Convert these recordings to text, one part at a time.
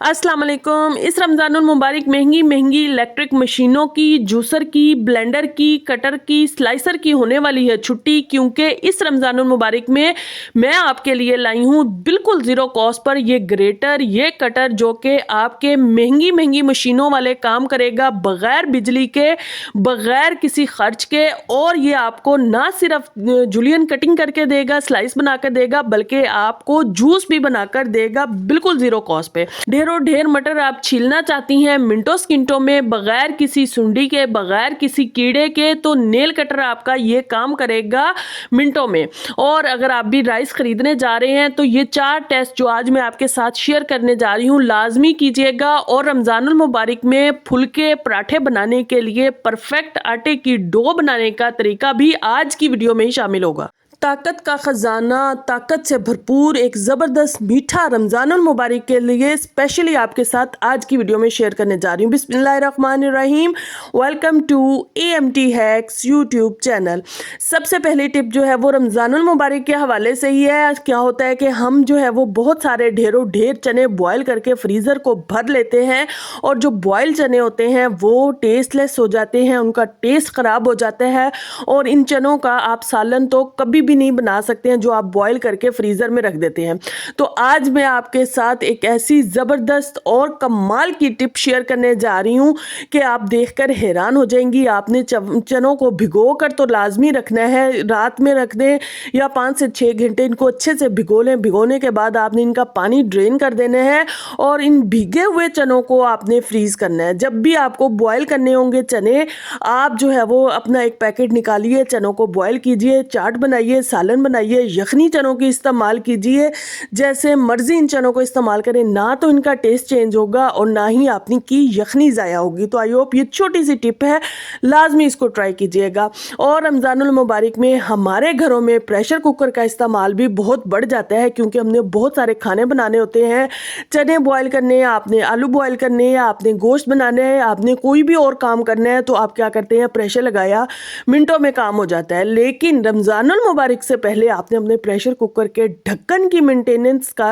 अस्सलाम वालेकुम। इस रमज़ानुल मुबारक महंगी महंगी इलेक्ट्रिक मशीनों की, जूसर की, ब्लेंडर की, कटर की, स्लाइसर की होने वाली है छुट्टी, क्योंकि इस रमज़ानुल मुबारक में मैं आपके लिए लाई हूँ बिल्कुल ज़ीरो कॉस्ट पर ये ग्रेटर, ये कटर जो कि आपके महंगी महंगी मशीनों वाले काम करेगा बग़ैर बिजली के, बग़ैर किसी खर्च के। और ये आपको ना सिर्फ जूलियन कटिंग करके देगा, स्लाइस बनाकर देगा, बल्कि आपको जूस भी बनाकर देगा बिल्कुल ज़ीरो कॉस्ट पे। ढेरों ढेर मटर आप छीलना चाहती हैं मिनटों सेकंडों में, बगैर किसी सुंडी के, बगैर किसी कीड़े के, तो नेल कटर आपका ये काम करेगा मिनटों में। और अगर आप भी राइस खरीदने जा रहे हैं तो ये 4 टेस्ट जो आज मैं आपके साथ शेयर करने जा रही हूँ लाजमी कीजिएगा। और रमज़ानुल मुबारक में फुलके पराठे बनाने के लिए परफेक्ट आटे की डो बनाने का तरीका भी आज की वीडियो में ही शामिल होगा। ताकत का खजाना, ताकत से भरपूर एक ज़बरदस्त मीठा रमज़ानुल मुबारक के लिए स्पेशली आपके साथ आज की वीडियो में शेयर करने जा रही हूँ। बिस्मिल्लाहिर्रहमानिर्रहीम। Welcome to AMT hacks YouTube channel. सबसे पहली टिप जो है वो रमज़ानुल मुबारक के हवाले से ही है। क्या होता है कि हम जो है वो बहुत सारे ढेरों ढेर चने बॉयल करके फ्रीज़र को भर लेते हैं, और जो बॉयल चने होते हैं वो टेस्टलेस हो जाते हैं, उनका टेस्ट ख़राब हो जाता है, और इन चनों का आप सालन तो कभी भी नहीं बना सकते हैं जो आप बॉईल करके फ्रीज़र में रख देते हैं। तो आज मैं आपके साथ एक ऐसी ज़बरदस्त और कमाल की टिप शेयर करने जा रही हूँ कि आप देखकर हैरान हो जाएंगी। आपने चनों को भिगो कर तो लाजमी रखना है, रात में रख दें या 5 से 6 घंटे इनको अच्छे से भिगो लें। भिगोने के बाद आपने इनका पानी ड्रेन कर देना है, और इन भीगे हुए चनों को आपने फ्रीज़ करना है। जब भी आपको बॉयल करने होंगे चने, आप जो है वो अपना एक पैकेट निकालिए, चनों को बॉयल कीजिए, चाट बनाइए, सालन बनाइए, यखनी चनों की इस्तेमाल कीजिए, जैसे मर्जी इन चनों को इस्तेमाल करें, ना तो इनका टेस्ट चेंज होगा और ना ही आपने की यखनी ज़ाया होगी। तो आई होप ये छोटी सी टिप है, लाजमी इसको ट्राई कीजिएगा। और रमज़ानुल मुबारक में हमारे घरों में प्रेशर कुकर का इस्तेमाल भी बहुत बढ़ जाता है, क्योंकि हमने बहुत सारे खाने बनाने होते हैं। चने बॉयल करने हैं, आपने आलू बॉयल करने हैं, आपने गोश्त बनाना है, आपने कोई भी और काम करना है, तो आप क्या करते हैं, प्रेशर लगाया, मिनटों में काम हो जाता है। लेकिन रमज़ानुल मुबारक से पहले आपने अपने प्रेशर कुकर के ढक्कन की मेंटेनेंस का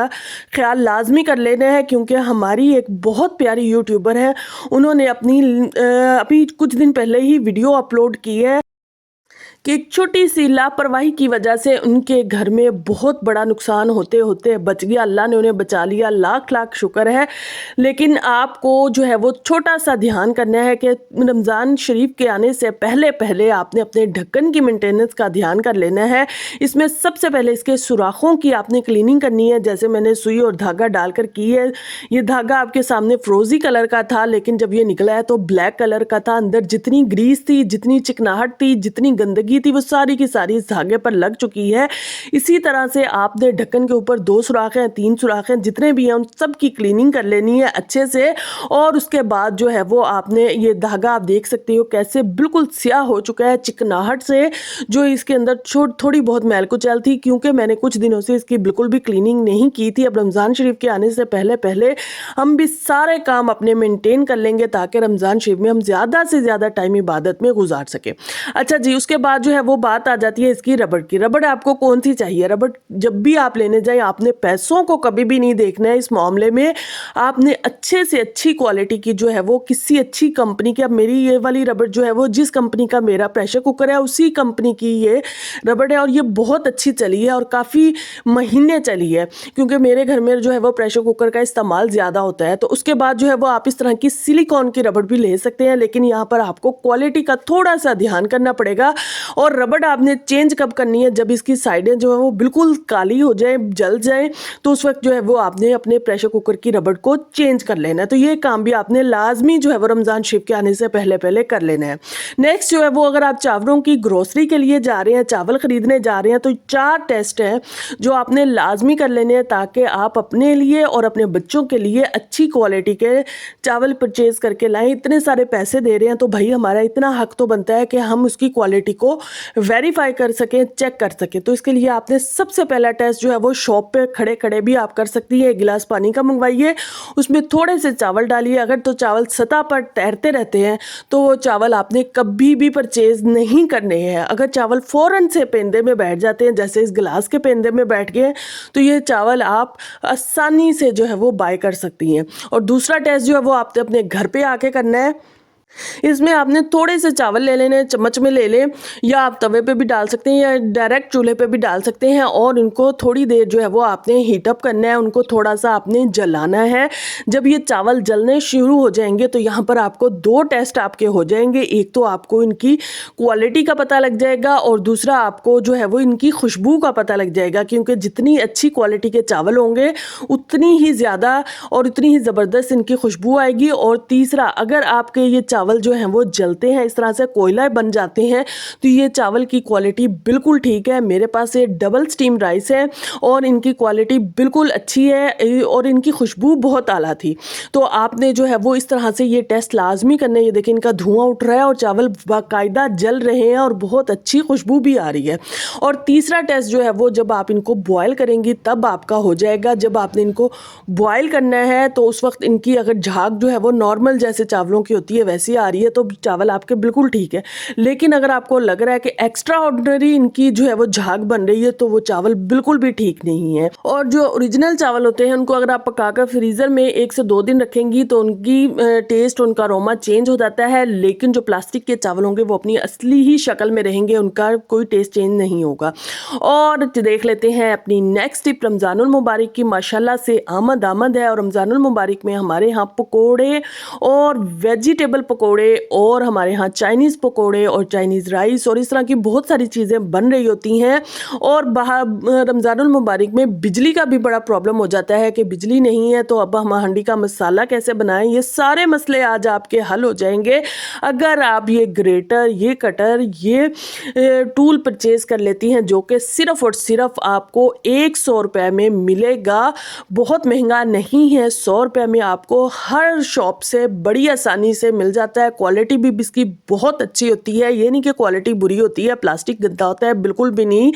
ख्याल लाजमी कर लेना है, क्योंकि हमारी एक बहुत प्यारी यूट्यूबर है, उन्होंने अभी कुछ दिन पहले ही वीडियो अपलोड की है कि एक छोटी सी लापरवाही की वजह से उनके घर में बहुत बड़ा नुकसान होते होते बच गया। अल्लाह ने उन्हें बचा लिया, लाख लाख शुक्र है। लेकिन आपको जो है वो छोटा सा ध्यान करना है कि रमज़ान शरीफ के आने से पहले पहले आपने अपने ढक्कन की मेंटेनेंस का ध्यान कर लेना है। इसमें सबसे पहले इसके सुराखों की आपने क्लीनिंग करनी है, जैसे मैंने सुई और धागा डालकर की है। ये धागा आपके सामने फ्रोज़ी कलर का था, लेकिन जब ये निकला है तो ब्लैक कलर का था। अंदर जितनी ग्रीस थी, जितनी चिकनाहट थी, जितनी गंदगी थी, वो सारी की सारी इस धागे पर लग चुकी है। इसी तरह से आपने ढक्कन के ऊपर 2 सुराख हैं, 3 सुराख हैं, जितने भी हैं उन सब की क्लीनिंग कर लेनी है अच्छे से। और उसके बाद जो है वो आपने ये धागा, आप देख सकते हो कैसे बिल्कुल स्याह हो चुका है चिकनाहट से, जो इसके अंदर थोड़ी बहुत मैल कुचैल थी, क्योंकि मैंने कुछ दिनों से इसकी बिल्कुल भी क्लीनिंग नहीं की थी। अब रमज़ान शरीफ के आने से पहले पहले हम भी सारे काम अपने मेंटेन कर लेंगे, ताकि रमज़ान शरीफ में हम ज़्यादा से ज़्यादा टाइम इबादत में गुजार सकें। अच्छा जी, उसके बाद जो है वो बात आ जाती है इसकी रबड़ की। रबड़ आपको कौन सी चाहिए? रबड़ जब भी आप लेने जाए, आपने पैसों को कभी भी नहीं देखना है। इस मामले में आपने अच्छे से अच्छी क्वालिटी की जो है वो किसी अच्छी कंपनी की, अब मेरी ये वाली रबड़ जो है वो जिस कंपनी का मेरा प्रेशर कुकर है उसी कंपनी की ये रबड़ है, और ये बहुत अच्छी चली है और काफ़ी महीने चली है, क्योंकि मेरे घर में जो है वो प्रेशर कुकर का इस्तेमाल ज़्यादा होता है। तो उसके बाद जो है वो आप इस तरह की सिलिकॉन की रबड़ भी ले सकते हैं, लेकिन यहाँ पर आपको क्वालिटी का थोड़ा सा ध्यान करना पड़ेगा। और रबड़ आपने चेंज कब करनी है? जब इसकी साइडें जो है वो बिल्कुल काली हो जाए, जल जाए, तो उस वक्त जो है वो आपने अपने प्रेशर कुकर की रबड़ को चेंज कर लेना है। तो ये काम भी आपने लाजमी जो है वो रमज़ान शरीफ के आने से पहले पहले कर लेना है। नेक्स्ट जो है वो, अगर आप चावलों की ग्रोसरी के लिए जा रहे हैं, चावल खरीदने जा रहे हैं, तो 4 टेस्ट हैं जो आपने लाजमी कर लेने हैं, ताकि आप अपने लिए और अपने बच्चों के लिए अच्छी क्वालिटी के चावल परचेज करके लाएं। इतने सारे पैसे दे रहे हैं तो भाई हमारा इतना हक तो बनता है कि हम उसकी क्वालिटी को वेरीफाई कर सकें, चेक कर सकें। तो इसके लिए आपने सबसे पहला टेस्ट जो है वो शॉप पे खड़े खड़े भी आप कर सकती हैं। एक गिलास पानी का मंगवाइए, उसमें थोड़े से चावल डालिए। अगर तो चावल सतह पर तैरते रहते हैं तो वो चावल आपने कभी भी परचेज नहीं करने हैं। अगर चावल फ़ौरन से पेंदे में बैठ जाते हैं, जैसे इस गिलास के पेंदे में बैठ गए, तो ये चावल आप आसानी से जो है वो बाय कर सकती हैं। और दूसरा टेस्ट जो है वो आपने अपने घर पे आके करना है। इसमें आपने थोड़े से चावल ले लेने, चम्मच में ले लें, या आप तवे पे भी डाल सकते हैं या डायरेक्ट चूल्हे पे भी डाल सकते हैं। और इनको थोड़ी देर जो है वो आपने हीट अप करना है, उनको थोड़ा सा आपने जलाना है। जब ये चावल जलने शुरू हो जाएंगे तो यहाँ पर आपको दो टेस्ट आपके हो जाएंगे। एक तो आपको इनकी क्वालिटी का पता लग जाएगा और दूसरा आपको जो है वो इनकी खुशबू का पता लग जाएगा, क्योंकि जितनी अच्छी क्वालिटी के चावल होंगे उतनी ही ज़्यादा और उतनी ही ज़बरदस्त इनकी खुशबू आएगी। और तीसरा, अगर आपके ये चावल जो हैं वो जलते हैं, इस तरह से कोयला बन जाते हैं, तो ये चावल की क्वालिटी बिल्कुल ठीक है। मेरे पास ये डबल स्टीम राइस है और इनकी क्वालिटी बिल्कुल अच्छी है और इनकी खुशबू बहुत आला थी। तो आपने जो है वो इस तरह से ये टेस्ट लाजमी करने। ये देखिए इनका धुआं उठ रहा है और चावल बाकायदा जल रहे हैं और बहुत अच्छी खुशबू भी आ रही है। और तीसरा टेस्ट जो है वो जब आप इनको बॉयल करेंगी तब आपका हो जाएगा। जब आपने इनको बॉयल करना है तो उस वक्त इनकी अगर झाग जो है वो नॉर्मल जैसे चावलों की होती है वैसी आ रही है तो चावल आपके बिल्कुल ठीक है। लेकिन अगर आपको लग रहा है कि एक्स्ट्रा ऑर्डिनरी इनकी जो है वो झाग बन रही है तो वो चावल बिल्कुल भी ठीक नहीं है। और जो ओरिजिनल चावल होते हैं उनको अगर आप पकाकर फ्रीज़र में 1 से 2 दिन रखेंगी तो उनकी टेस्ट, उनका अरोमा चेंज हो जाता है। लेकिन जो प्लास्टिक के चावल होंगे वो अपनी असली ही शक्ल में रहेंगे, उनका कोई टेस्ट चेंज नहीं होगा। और देख लेते हैं अपनी नेक्स्ट टिप रमज़ानुल मुबारक की। माशाल्लाह से आमद है और रमज़ानुल मुबारक में हमारे यहाँ पकोड़े और वेजिटेबल पकोड़े और हमारे यहाँ चाइनीज़ पकोड़े और चाइनीज़ राइस और इस तरह की बहुत सारी चीज़ें बन रही होती हैं। और बाहर रमज़ानुल मुबारक में बिजली का भी बड़ा प्रॉब्लम हो जाता है कि बिजली नहीं है तो अब हम हांडी का मसाला कैसे बनाएं। ये सारे मसले आज आपके हल हो जाएंगे अगर आप ये ग्रेटर, ये कटर, ये टूल परचेज़ कर लेती हैं, जो कि सिर्फ़ और सिर्फ आपको 100 रुपये में मिलेगा। बहुत महंगा नहीं है, 100 रुपये में आपको हर शॉप से बड़ी आसानी से मिल जाता है। क्वालिटी भी इसकी बहुत अच्छी होती है, ये नहीं कि क्वालिटी बुरी होती है, प्लास्टिक गंदा होता है, बिल्कुल भी नहीं।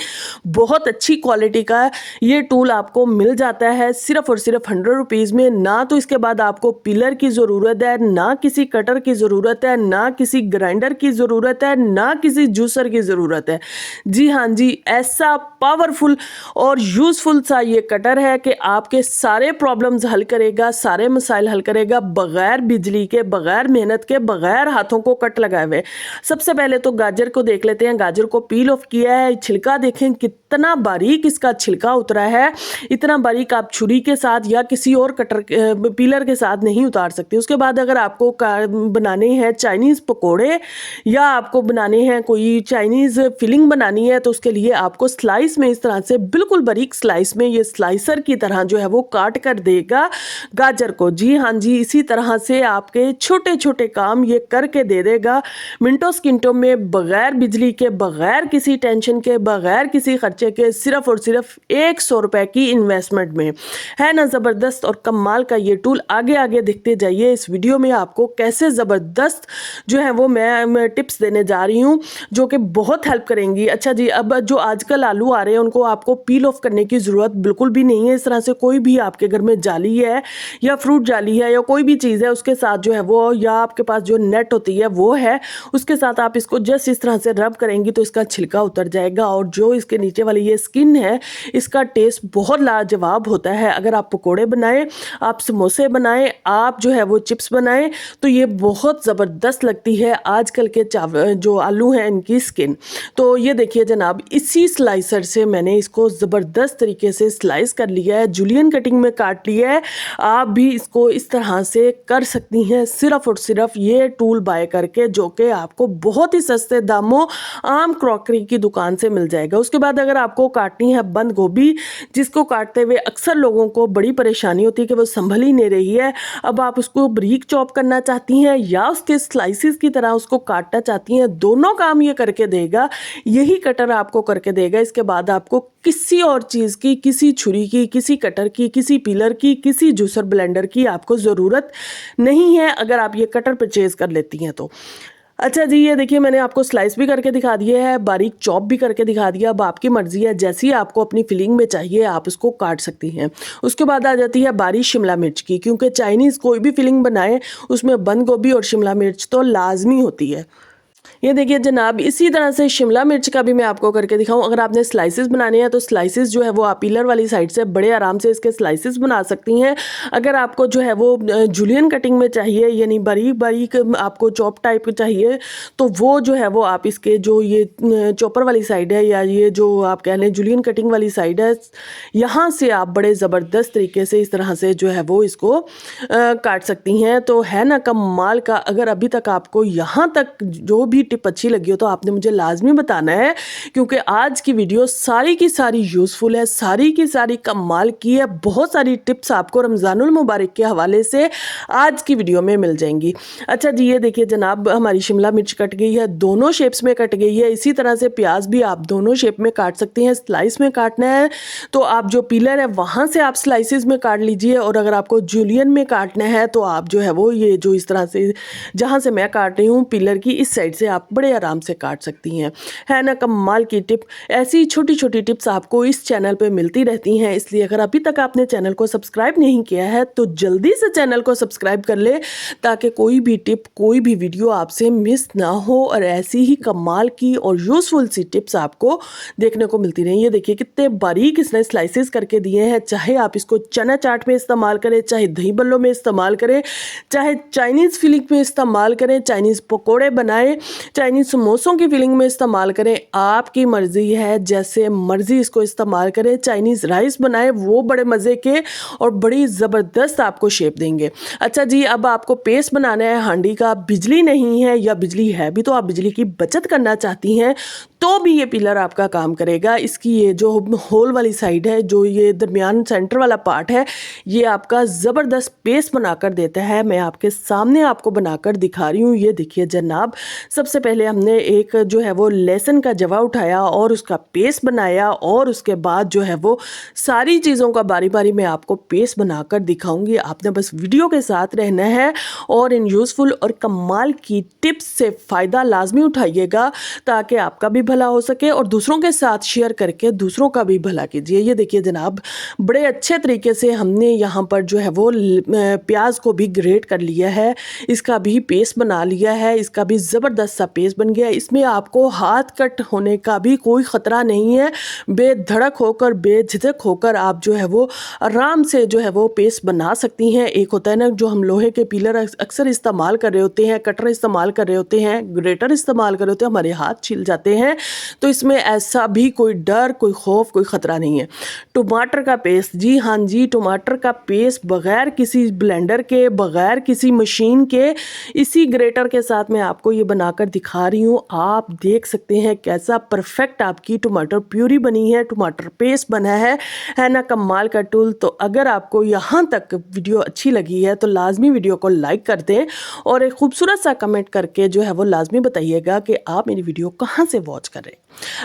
बहुत अच्छी क्वालिटी का ये टूल आपको मिल जाता है सिर्फ और सिर्फ 100 रुपीज़ में। ना तो इसके बाद आपको पिलर की ज़रूरत है, ना किसी कटर की ज़रूरत है, ना किसी ग्राइंडर की ज़रूरत है, ना किसी जूसर की ज़रूरत है। जी हाँ जी, ऐसा पावरफुल और यूज़फुल सा ये कटर है कि आपके सारे प्रॉब्लम्स हल करेगा, सारे मसाइल हल करेगा बग़ैर बिजली के, बग़ैर मेहनत के, बग़ैर हाथों को कट लगाए हुए। सबसे पहले तो गाजर को देख लेते हैं। गाजर को पील ऑफ किया है, छिलका देखें कितना बारीक इसका छिलका उतरा है। इतना बारीक आप छुरी के साथ या किसी और कटर पीलर के साथ नहीं उतार सकते। उसके बाद अगर आपको बनाने हैं चाइनीज़ पकोड़े या आपको बनाने हैं कोई चाइनीज़ फिलिंग बनानी है तो उसके लिए आपको स्लाइस में इस तरह से बिल्कुल बारीक स्लाइस में ये स्लाइसर की तरह जो है वो काट कर देगा गाजर को। जी हाँ जी, इसी तरह से आपके छोटे छोटे काम ये करके दे देगा मिनटों सेकंडों में, बगैर बिजली के, बगैर किसी टेंशन के, बगैर किसी खर्चे के, सिर्फ और सिर्फ 100 रुपए की इन्वेस्टमेंट में। है ना ज़बरदस्त और कमाल का ये टूल। आगे आगे देखते जाइए इस वीडियो में आपको कैसे ज़बरदस्त जो है वो मैं टिप्स देने जा रही हूँ जो कि बहुत हेल्प करेंगी। अच्छा जी, अब जो आजकल आलू आ रहे हैं उनको आपको पील ऑफ करने की ज़रूरत बिल्कुल भी नहीं है। इस तरह से कोई भी आपके घर में जाली है या फ्रूट जाली है या कोई भी चीज़ है उसके साथ जो है वो, या आपके पास जो नेट होती है वो है, उसके साथ आप इसको जस्ट इस तरह से रब करेंगी तो इसका छिलका उतर जाएगा। और जो इसके नीचे वाली ये स्किन है इसका टेस्ट बहुत लाजवाब होता है। अगर आप पकोड़े बनाएं, आप समोसे बनाएं, आप जो है वो चिप्स बनाएं तो ये बहुत ज़बरदस्त लगती है आजकल के जो आलू हैं इनकी स्किन। तो ये देखिए जनाब, इसी स्लाइसर से मैंने इसको ज़बरदस्त तरीके से स्लाइस कर लिया है, जूलियन कटिंग में काट लिया है। आप भी इसको इस तरह से कर सकती हैं सिर्फ और सिर्फ ये टूल बाय करके, जो कि आपको बहुत ही सस्ते दामों आम क्रॉकरी की दुकान से मिल जाएगा। उसके बाद अगर आपको काटनी है बंद गोभी, जिसको काटते हुए अक्सर लोगों को बड़ी परेशानी होती है कि वो संभल ही नहीं रही है, अब आप उसको बारीक चॉप करना चाहती हैं या उसके स्लाइसिस की तरह उसको काटना चाहती हैं, दोनों काम ये करके देगा। यही कटर आपको करके देगा। इसके बाद आपको किसी और चीज़ की, किसी छुरी की, किसी कटर की, किसी पीलर की, किसी जूसर ब्लेंडर की आपको ज़रूरत नहीं है अगर आप ये कटर परचेज़ कर लेती हैं तो। अच्छा जी, ये देखिए मैंने आपको स्लाइस भी करके दिखा दिया है, बारीक चॉप भी करके दिखा दिया। अब आपकी मर्ज़ी है, जैसी आपको अपनी फिलिंग में चाहिए आप उसको काट सकती हैं। उसके बाद आ जाती है बारी शिमला मिर्च की, क्योंकि चाइनीज़ कोई भी फिलिंग बनाए उसमें बंद गोभी और शिमला मिर्च तो लाज़मी होती है। ये देखिए जनाब, इसी तरह से शिमला मिर्च का भी मैं आपको करके दिखाऊं। अगर आपने स्लाइसेस बनाने हैं तो स्लाइसेस जो है वो आप पीलर वाली साइड से बड़े आराम से इसके स्लाइसेस बना सकती हैं। अगर आपको जो है वो जूलियन कटिंग में चाहिए, यानी बारीक बारीक आपको चॉप टाइप चाहिए, तो वो जो है वो आप इसके जो ये चॉपर वाली साइड है, या ये जो आप कह लें जूलियन कटिंग वाली साइड है, यहाँ से आप बड़े ज़बरदस्त तरीके से इस तरह से जो है वो इसको काट सकती हैं। तो है ना कमाल का। अगर अभी तक आपको यहाँ तक जो भी टिप अच्छी लगी हो तो आपने मुझे लाजमी बताना है, क्योंकि आज की वीडियो सारी की सारी यूज़फुल है, सारी की सारी कमाल की है। बहुत सारी टिप्स आपको रमज़ानुल मुबारक के हवाले से आज की वीडियो में मिल जाएंगी। अच्छा जी, ये देखिए जनाब, हमारी शिमला मिर्च कट गई है, दोनों शेप्स में कट गई है। इसी तरह से प्याज भी आप दोनों शेप में काट सकती हैं। स्लाइस में काटना है तो आप जो पीलर है वहाँ से आप स्लाइसिस में काट लीजिए, और अगर आपको जूलियन में काटना है तो आप जो है वो ये जो इस तरह से जहाँ से मैं काट रही हूँ पीलर की इस साइड से आप बड़े आराम से काट सकती हैं। है ना कमाल की टिप। ऐसी छोटी छोटी टिप्स आपको इस चैनल पे मिलती रहती हैं, इसलिए अगर अभी तक आपने चैनल को सब्सक्राइब नहीं किया है तो जल्दी से चैनल को सब्सक्राइब कर ले, ताकि कोई भी टिप कोई भी वीडियो आपसे मिस ना हो, और ऐसी ही कमाल की और यूज़फुल सी टिप्स आपको देखने को मिलती रहें। ये देखिए कितने बारीक इसने स्लाइसेस करके दिए हैं। चाहे आप इसको चना चाट में इस्तेमाल करें, चाहे दही बल्लों में इस्तेमाल करें, चाहे चाइनीज़ फिलिंग में इस्तेमाल करें, चाइनीज़ पकौड़े बनाएं, चाइनीज़ समोसों की फिलिंग में इस्तेमाल करें, आपकी मर्ज़ी है, जैसे मर्ज़ी इसको इस्तेमाल करें। चाइनीज़ राइस बनाएं, वो बड़े मज़े के और बड़ी ज़बरदस्त आपको शेप देंगे। अच्छा जी, अब आपको पेस्ट बनाना है हांडी का। बिजली नहीं है या बिजली है भी तो आप बिजली की बचत करना चाहती हैं तो भी ये पिलर आपका काम करेगा। इसकी ये जो होल वाली साइड है, जो ये दरमियान सेंटर वाला पार्ट है, ये आपका ज़बरदस्त पेस्ट बनाकर देता है। मैं आपके सामने आपको बनाकर दिखा रही हूँ। ये देखिए जनाब, सबसे पहले हमने एक जो है वो लहसुन का जवा उठाया और उसका पेस्ट बनाया, और उसके बाद जो है वो सारी चीज़ों का बारी बारी मैं आपको पेस्ट बनाकर दिखाऊंगी। आपने बस वीडियो के साथ रहना है और इन यूज़फुल और कमाल की टिप्स से फ़ायदा लाजमी उठाइएगा, ताकि आपका भी भला हो सके और दूसरों के साथ शेयर करके दूसरों का भी भला कीजिए। ये देखिए जनाब, बड़े अच्छे तरीके से हमने यहाँ पर जो है वो प्याज को भी ग्रेट कर लिया है, इसका भी पेस्ट बना लिया है, इसका भी ज़बरदस्त सा पेस्ट बन गया है। इसमें आपको हाथ कट होने का भी कोई ख़तरा नहीं है। बेधड़क होकर बेझिझक होकर आप जो है वो आराम से जो है वो पेस्ट बना सकती हैं। एक होता है ना जो हम लोहे के पीलर अक्सर इस्तेमाल कर रहे होते हैं, कटर इस्तेमाल कर रहे होते हैं, ग्रेटर इस्तेमाल कर रहे होते हैं, हमारे हाथ छिल जाते हैं, तो इसमें ऐसा भी कोई डर, कोई खौफ, कोई ख़तरा नहीं है। टमाटर का पेस्ट, जी हाँ जी, टमाटर का पेस्ट बग़ैर किसी ब्लेंडर के, बग़ैर किसी मशीन के, इसी ग्रेटर के साथ मैं आपको ये बनाकर दिखा रही हूँ। आप देख सकते हैं कैसा परफेक्ट आपकी टमाटर प्यूरी बनी है, टमाटर पेस्ट बना है ना कमाल का टूल। तो अगर आपको यहाँ तक वीडियो अच्छी लगी है तो लाजमी वीडियो को लाइक कर दें और एक खूबसूरत सा कमेंट करके जो है वो लाजमी बताइएगा कि आप मेरी वीडियो कहाँ से वॉच कर रहे हैं।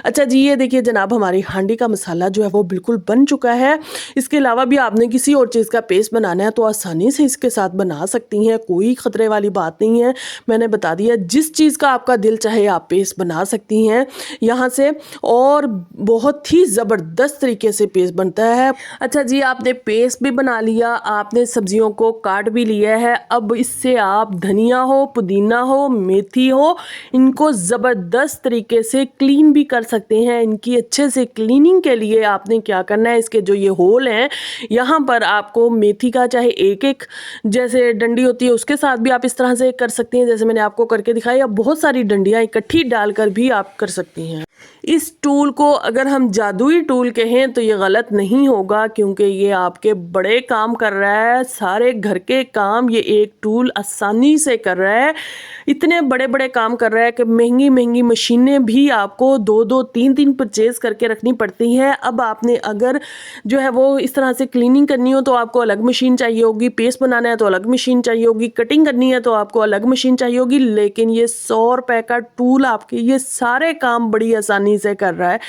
अच्छा जी, ये देखिए जनाब, हमारी हांडी का मसाला जो है वो बिल्कुल बन चुका है। इसके अलावा भी आपने किसी और चीज़ का पेस्ट बनाना है तो आसानी से इसके साथ बना सकती हैं, कोई ख़तरे वाली बात नहीं है। मैंने बता दिया, जिस चीज़ का आपका दिल चाहे आप पेस्ट बना सकती हैं यहाँ से, और बहुत ही ज़बरदस्त तरीके से पेस्ट बनता है। अच्छा जी, आपने पेस्ट भी बना लिया, आपने सब्जियों को काट भी लिया है। अब इससे आप धनिया हो, पुदीना हो, मेथी हो, इनको ज़बरदस्त तरीके से क्लीन भी कर सकते हैं। इनकी अच्छे से क्लीनिंग के लिए आपने क्या करना है, इसके जो ये होल हैं यहाँ पर आपको मेथी का चाहे एक एक जैसे डंडी होती है उसके साथ भी आप इस तरह से कर सकती हैं, जैसे मैंने आपको करके दिखाई। या बहुत सारी डंडियाँ इकट्ठी डालकर भी आप कर सकती हैं। इस टूल को अगर हम जादुई टूल कहें तो ये गलत नहीं होगा, क्योंकि ये आपके बड़े काम कर रहा है, सारे घर के काम ये एक टूल आसानी से कर रहा है। इतने बड़े बड़े काम कर रहा है कि महंगी महंगी मशीनें भी आपको 2-2, 3-3 परचेज़ करके रखनी पड़ती हैं। अब आपने अगर जो है वो इस तरह से क्लीनिंग करनी हो तो आपको अलग मशीन चाहिए होगी, पेस्ट बनाना है तो अलग मशीन चाहिए होगी, कटिंग करनी है तो आपको अलग मशीन चाहिए होगी। लेकिन ये 100 रुपए का टूल आपके ये सारे काम बड़ी आसानी आसानी से कर रहा है,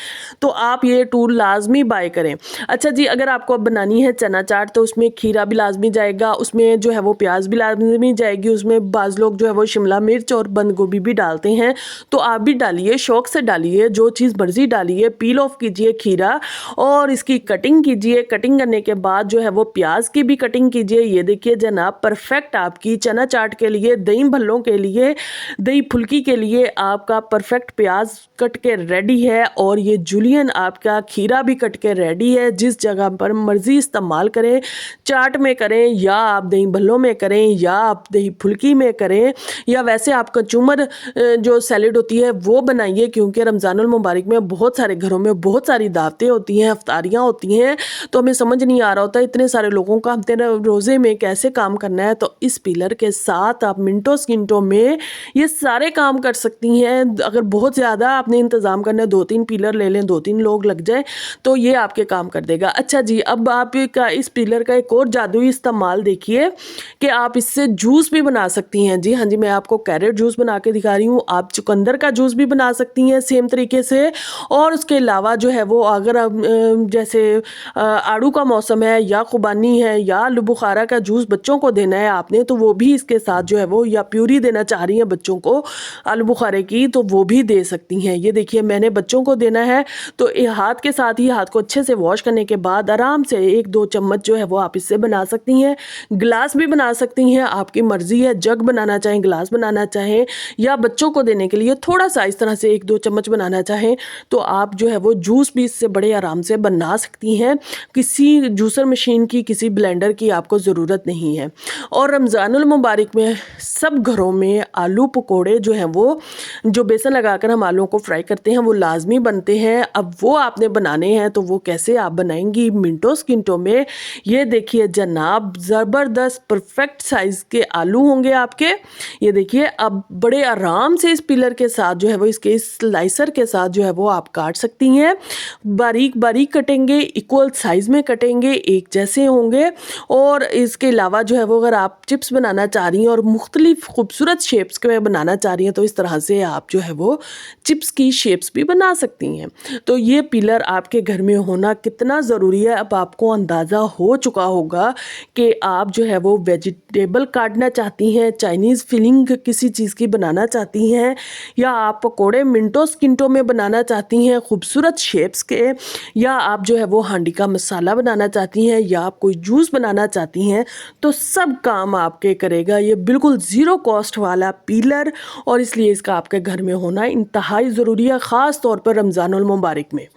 तो आप ये टूल लाजमी बाय करें। अच्छा जी, अगर आपको अब बनानी है चना चाट तो उसमें खीरा भी लाजमी जाएगा, उसमें जो है वो प्याज भी लाजमी जाएगी, उसमें बाज़ लोग जो है वो शिमला मिर्च और बंद गोभी भी डालते हैं, तो आप भी डालिए, शौक से डालिए, जो चीज़ मर्जी डालिए। पील ऑफ कीजिए खीरा और इसकी कटिंग कीजिए। कटिंग करने के बाद जो है वो प्याज की भी कटिंग कीजिए। ये देखिए जनाब, परफेक्ट आपकी चना चाट के लिए, दही भल्लों के लिए, दही फुल्की के लिए आपका परफेक्ट प्याज कट के रेडी है और ये जूलियन आपका खीरा भी कट के रेडी है। जिस जगह पर मर्जी इस्तेमाल करें, चाट में करें या आप दही भल्लों में करें या आप दही फुल्की में करें या वैसे आप कचूमर जो सैलेड होती है वो बनाइए, क्योंकि रमज़ानुल मुबारक में बहुत सारे घरों में बहुत सारी दावतें होती हैं, इफ्तारियाँ होती हैं, तो हमें समझ नहीं आ रहा होता इतने सारे लोगों का हफ्ते रोज़े में कैसे काम करना है। तो इस पिलर के साथ आप मिनटों सेकंडों में ये सारे काम कर सकती हैं। अगर बहुत ज़्यादा आपने इंतज़ाम करना है, 2-3 पिलर ले लें, 2-3 लोग लग जाए तो ये आपके काम कर देगा। अच्छा जी, अब आप इस पिलर का एक और जादुई इस्तेमाल देखिए कि आप इससे जूस भी बना सकती हैं। जी हाँ जी, मैं आपको कैरेट जूस बना के दिखा रही हूँ। आप चुकंदर का जूस भी बना सकती हैं सेम तरीके से। और उसके अलावा जो है वो अगर आप जैसे आड़ू का मौसम है या खुबानी है या आलू बुखारा का जूस बच्चों को देना है आपने, तो वो भी इसके साथ जो है वो, या प्यूरी देना चाह रही हैं बच्चों को आलू बुखारे की, तो वो भी दे सकती हैं। ये देखिए मैंने बच्चों को देना है तो हाथ के साथ ही हाथ को अच्छे से वॉश करने के बाद आराम से 1-2 चम्मच जो है वो आप इससे बना सकती हैं। गिलास भी बना सकती हैं, आपकी मर्जी है, जग बनाना चाहें, गिलास बनाना चाहें या बच्चों को देने के लिए थोड़ा सा इस तरह से 1-2 चम्मच बनाना चाहें, तो आप जो है वो जूस भी इससे बड़े आराम से बना सकती हैं। किसी जूसर मशीन की, किसी ब्लेंडर की आपको ज़रूरत नहीं है। और रमज़ानुल मुबारक में सब घरों में आलू पकोड़े जो हैं वो, जो बेसन लगाकर हम आलूओं को फ्राई करते हैं, वो लाजमी बनते हैं। अब वो आपने बनाने हैं तो वो कैसे आप बनाएंगी मिनटों सेकंडों में। ये देखिए जनाब, ज़बरदस्त परफेक्ट साइज़ के आलू होंगे आपके। ये देखिए, अब बड़े आराम से इस पिलर के साथ जो है वो, इसके स्लाइसर के साथ जो है वो आप काट सकती हैं। बारीक बारीक कटेंगे, इक्वल साइज़ में कटेंगे, एक जैसे होंगे। और इसके अलावा जो है वो, अगर आप चिप्स बनाना चाह रही हैं और मुख्तलिफ खूबसूरत शेप्स के में बनाना चाह रही हैं, तो इस तरह से आप जो है वो चिप्स की शेप्स भी बना सकती हैं। तो ये पिलर आपके घर में होना कितना ज़रूरी है, अब आपको अंदाज़ा हो चुका होगा कि आप जो है वो वेजिटेबल काटना चाहती हैं, चाइनीज़ फिलिंग किसी चीज़ की बनाना चाहती हैं, या आप पकोड़े मिनटों सेकंडों में बनाना चाहती हैं खूबसूरत शेप्स के, या आप जो है वो हांडी का मसाला बनाना चाहती हैं, या आप कोई जूस बनाना चाहती हैं, तो सब काम आपके करेगा। ये बिल्कुल ज़ीरो कॉस्ट वाला पिलर, और इसलिए इसका आपके घर में होना इंतहाई ज़रूरी है, ख़ास तौर पर रमज़ानुल मुबारक में।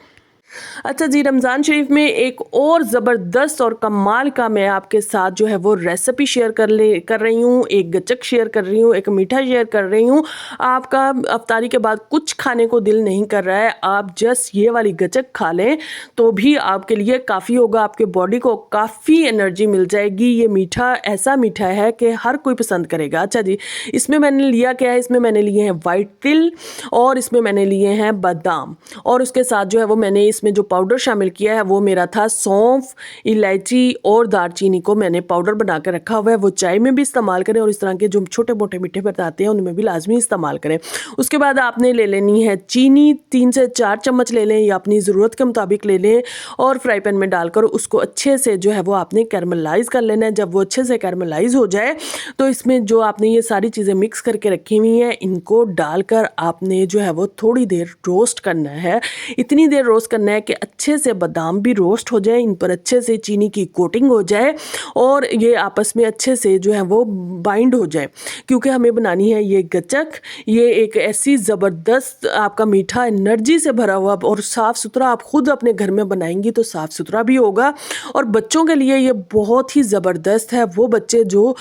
अच्छा जी, रमज़ान शरीफ में एक और ज़बरदस्त और कमाल का मैं आपके साथ जो है वो रेसिपी शेयर कर रही हूँ। एक गचक शेयर कर रही हूँ, एक मीठा शेयर कर रही हूँ। आपका अफ्तारी के बाद कुछ खाने को दिल नहीं कर रहा है, आप जस्ट ये वाली गचक खा लें तो भी आपके लिए काफ़ी होगा, आपके बॉडी को काफ़ी एनर्जी मिल जाएगी। ये मीठा ऐसा मीठा है कि हर कोई पसंद करेगा। अच्छा जी, इसमें मैंने लिया क्या है, इसमें मैंने लिए हैं वाइट तिल और इसमें मैंने लिए हैं बादाम, और उसके साथ जो है वो मैंने इसमें जो पाउडर शामिल किया है वो मेरा था सौंफ, इलायची और दालचीनी को मैंने पाउडर बना कर रखा हुआ है। वो चाय में भी इस्तेमाल करें और इस तरह के जो छोटे मोटे मीठे बताते हैं उनमें भी लाजमी इस्तेमाल करें। उसके बाद आपने ले लेनी है चीनी, 3 से 4 चम्मच ले लें या अपनी ज़रूरत के मुताबिक ले लें, और फ्राई पैन में डालकर उसको अच्छे से जो है वो आपने कैरमलाइज़ कर लेना है। जब वो अच्छे से कैरमलाइज़ हो जाए तो इसमें जो आपने ये सारी चीज़ें मिक्स करके रखी हुई हैं, इनको डालकर आपने जो है वो थोड़ी देर रोस्ट करना है। इतनी देर रोस्ट करना है कि अच्छे से बादाम भी रोस्ट हो जाए, इन पर अच्छे से चीनी की कोटिंग हो जाए और ये आपस में अच्छे से जो है वो बाइंड हो जाए, क्योंकि हमें बनानी है ये गचक। ये एक ऐसी ज़बरदस्त आपका मीठा एनर्जी से भरा हुआ और साफ़ सुथरा, आप खुद अपने घर में बनाएंगी तो साफ़ सुथरा भी होगा। और बच्चों के लिए ये बहुत ही ज़बरदस्त है। वो बच्चे जो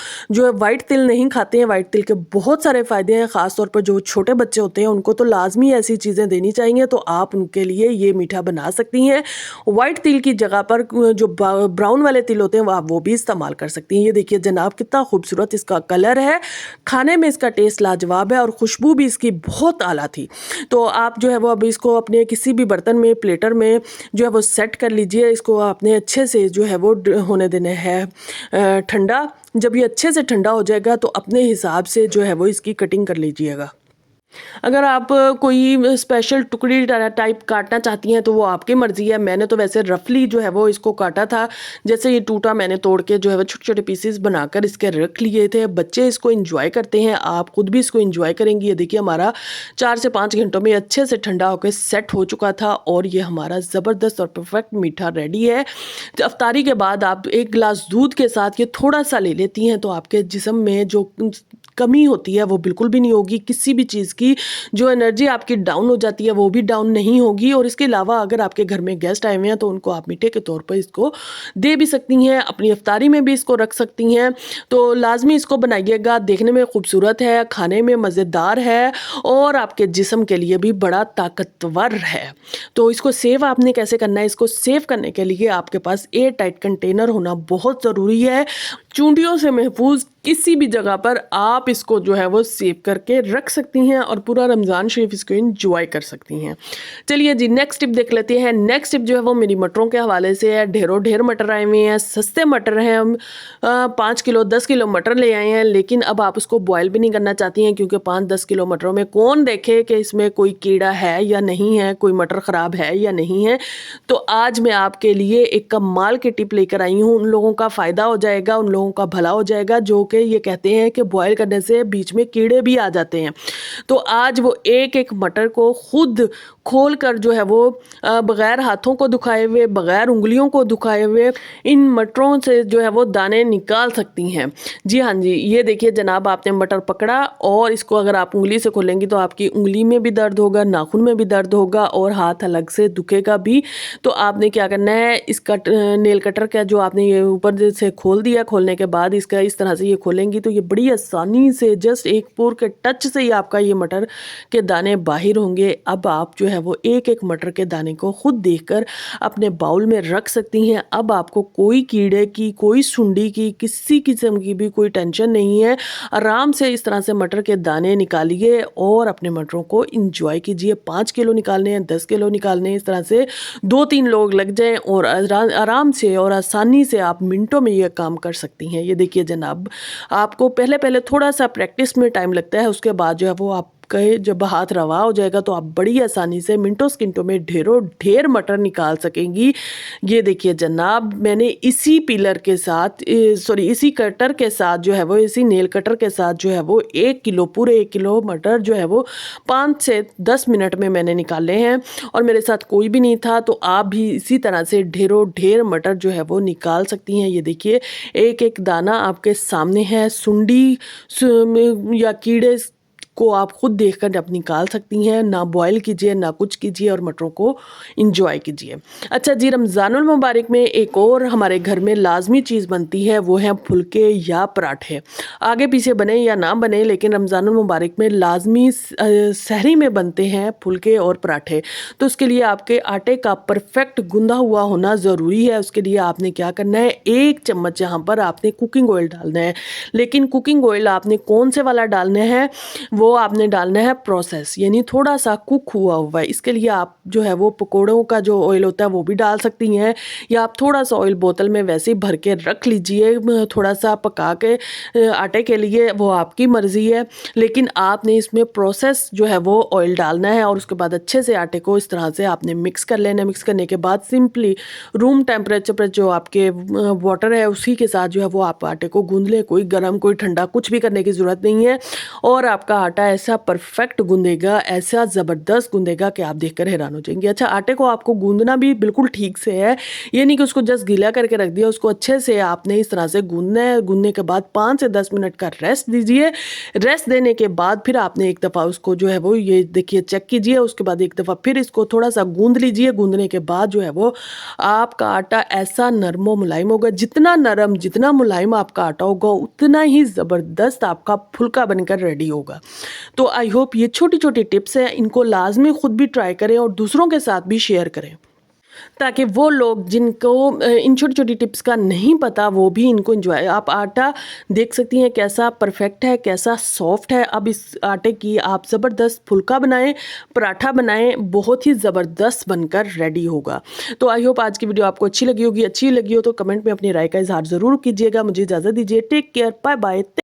वाइट तिल नहीं खाते हैं, वाइट तिल के बहुत सारे फ़ायदे हैं, ख़ास तौर पर जो छोटे बच्चे होते हैं उनको तो लाजमी ऐसी चीज़ें देनी चाहिए, तो आप उनके लिए ये मीठा बना सकती हैं। वाइट तिल की जगह पर जो ब्राउन वाले तिल होते हैं वो भी इस्तेमाल कर सकती हैं। ये देखिए जनाब, कितना खूबसूरत इसका कलर है, खाने में इसका टेस्ट लाजवाब है और खुशबू भी इसकी बहुत आला थी। तो आप जो है वो अब इसको अपने किसी भी बर्तन में, प्लेटर में जो है वो सेट कर लीजिए। इसको आपने अच्छे से जो है वो होने देना है ठंडा। जब ये अच्छे से ठंडा हो जाएगा तो अपने हिसाब से जो है वो इसकी कटिंग कर लीजिएगा। अगर आप कोई स्पेशल टुकड़ी टाइप काटना चाहती हैं तो वो आपकी मर्ज़ी है। मैंने तो वैसे रफली जो है वो इसको काटा था। जैसे ये टूटा मैंने तोड़ के जो है वो छोटे-छोटे पीसेस बनाकर इसके रख लिए थे। बच्चे इसको एन्जॉय करते हैं, आप खुद भी इसको एन्जॉय करेंगी। ये देखिए हमारा 4 से 5 घंटों में अच्छे से ठंडा होकर सेट हो चुका था और ये हमारा ज़बरदस्त और परफेक्ट मीठा रेडी है। तो अफ्तारी के बाद आप 1 गिलास दूध के साथ ये थोड़ा-सा ले लेती हैं तो आपके जिस्म में जो कमी होती है वो बिल्कुल भी नहीं होगी। किसी भी चीज़ की जो एनर्जी आपकी डाउन हो जाती है वो भी डाउन नहीं होगी। और इसके अलावा अगर आपके घर में गेस्ट आए हुए हैं तो उनको आप मीठे के तौर पर इसको दे भी सकती हैं, अपनी इफ्तारी में भी इसको रख सकती हैं। तो लाजमी इसको बनाइएगा, देखने में खूबसूरत है, खाने में मज़ेदार है और आपके जिस्म के लिए भी बड़ा ताकतवर है। तो इसको सेव आपने कैसे करना है, इसको सेव करने के लिए आपके पास एयर टाइट कंटेनर होना बहुत ज़रूरी है। चूंटियों से महफूज किसी भी जगह पर आप इसको जो है वो सेव करके रख सकती हैं और पूरा रमज़ान शरीफ इसको एंजॉय कर सकती हैं। चलिए जी नेक्स्ट टिप देख लेते हैं। नेक्स्ट टिप जो है वो मेरी मटरों के हवाले से है। ढेरों ढेर मटर आए हुए हैं, सस्ते मटर हैं। हम 5 किलो 10 किलो मटर ले आए हैं, लेकिन अब आप उसको बॉयल भी नहीं करना चाहती हैं क्योंकि 5-10 किलो मटरों में कौन देखे कि इसमें कोई कीड़ा है या नहीं है, कोई मटर ख़राब है या नहीं है। तो आज मैं आपके लिए एक कमाल की टिप लेकर आई हूँ। उन लोगों का फ़ायदा हो जाएगा, उन लोगों का भला हो जाएगा जो कि ये कहते हैं कि बॉयल करने से बीच में कीड़े भी आ जाते हैं। तो आज वो एक एक मटर को खुद खोल कर जो है वो बग़ैर हाथों को दुखाए हुए, बग़ैर उंगलियों को दुखाए हुए इन मटरों से जो है वो दाने निकाल सकती हैं। जी हाँ जी, ये देखिए जनाब, आपने मटर पकड़ा और इसको अगर आप उंगली से खोलेंगी तो आपकी उंगली में भी दर्द होगा, नाखून में भी दर्द होगा और हाथ अलग से दुखेगा भी। तो आपने क्या करना है, इसका नेल कटर का जो आपने ये ऊपर से खोल दिया, खोलने के बाद इसका इस तरह से ये खोलेंगी तो ये बड़ी आसानी से जस्ट एक पोर के टच से ही आपका ये मटर के दाने बाहर होंगे। अब आप जो है वो एक एक मटर के दाने को खुद देखकर अपने बाउल में रख सकती हैं। अब आपको कोई कीड़े की, कोई सुंडी की, किसी किस्म की भी कोई टेंशन नहीं है। आराम से इस तरह से मटर के दाने निकालिए और अपने मटरों को इंजॉय कीजिए। 5 किलो निकालने हैं, 10 किलो निकालने हैं, इस तरह से 2-3 लोग लग जाएं और आराम से और आसानी से आप मिनटों में ये काम कर सकती हैं। ये देखिए जनाब, आपको पहले थोड़ा सा प्रैक्टिस में टाइम लगता है, उसके बाद जो है वो आप कहे जब हाथ रवा हो जाएगा तो आप बड़ी आसानी से मिनटों सेकंडों में ढेरों ढेर मटर निकाल सकेंगी। ये देखिए जनाब, मैंने इसी पिलर के साथ इसी कटर के साथ जो है वो, इसी नेल कटर के साथ जो है वो 1 किलो, पूरे 1 किलो मटर जो है वो 5 से 10 मिनट में मैंने निकाले हैं और मेरे साथ कोई भी नहीं था। तो आप भी इसी तरह से ढेरों ढेर मटर जो है वो निकाल सकती हैं। ये देखिए एक एक दाना आपके सामने है। सुंडी या कीड़े को आप खुद देखकर आप निकाल सकती हैं। ना बॉयल कीजिए, ना कुछ कीजिए और मटरों को इंजॉय कीजिए। अच्छा जी, रमज़ानुल मुबारक में एक और हमारे घर में लाजमी चीज़ बनती है, वो है फुलके या पराठे। आगे पीछे बने या ना बने, लेकिन रमज़ानुल मुबारक में लाजमी सहरी में बनते हैं फुलके और पराठे। तो उसके लिए आपके आटे का परफेक्ट गूंदा हुआ होना ज़रूरी है। उसके लिए आपने क्या करना है, 1 चम्मच यहाँ पर आपने कुकिंग ऑयल डालना है। लेकिन कुकिंग ऑयल आपने कौन से वाला डालना है, वो आपने डालना है प्रोसेस, यानी थोड़ा सा कुक हुआ हुआ है। इसके लिए आप जो है वो पकोड़ों का जो ऑयल होता है वो भी डाल सकती हैं, या आप थोड़ा सा ऑयल बोतल में वैसे ही भर के रख लीजिए, थोड़ा सा पका के आटे के लिए, वो आपकी मर्ज़ी है। लेकिन आपने इसमें प्रोसेस जो है वो ऑयल डालना है और उसके बाद अच्छे से आटे को इस तरह से आपने मिक्स कर लेना है। मिक्स करने के बाद सिंपली रूम टेम्परेचर पर जो आपके वाटर है उसी के साथ जो है वो आप आटे को गूंद लें। कोई गर्म कोई ठंडा कुछ भी करने की ज़रूरत नहीं है और आपका आटा ऐसा परफेक्ट गूंदेगा, ऐसा ज़बरदस्त गूंदेगा कि आप देखकर हैरान हो जाएंगे। अच्छा, आटे को आपको गूंदना भी बिल्कुल ठीक से है, ये नहीं कि उसको जस्ट गीला करके रख दिया, उसको अच्छे से आपने इस तरह से गूंदना है। गूंदने के बाद 5 से 10 मिनट का रेस्ट दीजिए। रेस्ट देने के बाद फिर आपने एक दफ़ा उसको जो है वो, ये देखिए चेक कीजिए, उसके बाद एक दफ़ा फिर इसको थोड़ा सा गूंद लीजिए। गूंदने के बाद जो है वो आपका आटा ऐसा नरम व मुलायम होगा। जितना नरम, जितना मुलायम आपका आटा होगा उतना ही ज़बरदस्त आपका फुलका बनकर रेडी होगा। तो आई होप ये छोटी छोटी टिप्स हैं, इनको लाजमी खुद भी ट्राई करें और दूसरों के साथ भी शेयर करें, ताकि वो लोग जिनको इन छोटी छोटी टिप्स का नहीं पता वो भी इनको एंजॉय। आप आटा देख सकती हैं कैसा परफेक्ट है, कैसा सॉफ्ट है। अब इस आटे की आप ज़बरदस्त फुलका बनाएं, पराठा बनाएं, बहुत ही ज़बरदस्त बनकर रेडी होगा। तो आई होप आज की वीडियो आपको अच्छी लगी होगी। अच्छी लगी हो तो कमेंट में अपनी राय का इजहार ज़रूर कीजिएगा। मुझे इजाज़त दीजिए। Take care, bye bye.